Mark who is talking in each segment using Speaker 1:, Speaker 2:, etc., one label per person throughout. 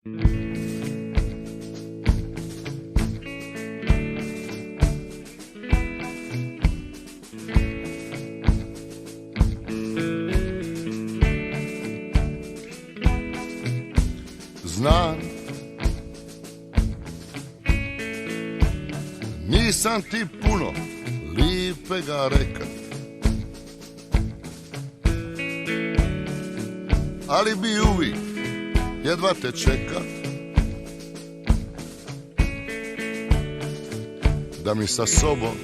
Speaker 1: Znam, nisam ti puno lipega reka, ali bi uvijek jedva te čeka da mi sa sobom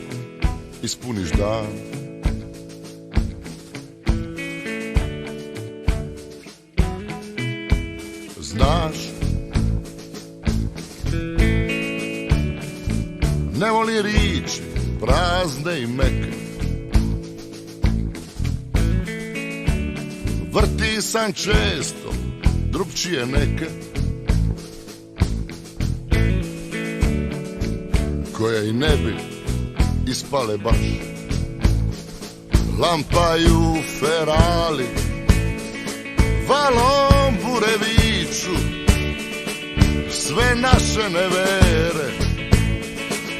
Speaker 1: ispuniš dan. Znaš, ne voli riječi prazne i meke, vrti sam često drugčije neke, koje i ne bi ispale baš. Lampaju ferali, valom bureviću, sve naše nevere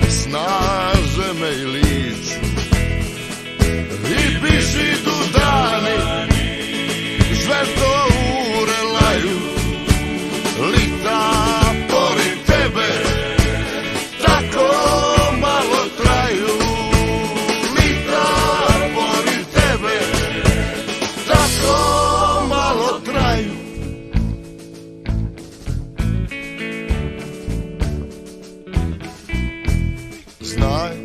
Speaker 1: snaže me i liču. I bižidu dani, žveto urelaju, lita pored tebe tako malo traju. Lita pored tebe tako malo traju. Znaj,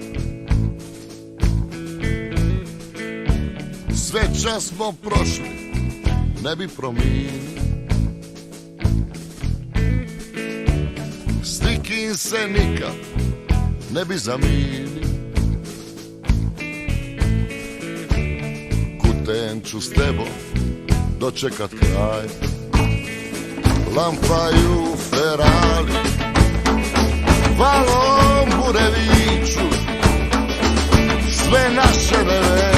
Speaker 1: sve čas smo prošli, ne bi promijenili. Slikin se nikad ne bi zamijenili. Kuten ću s tebom dočekat kraj. Lampaju ferali, valom bureviću, sve naše nevere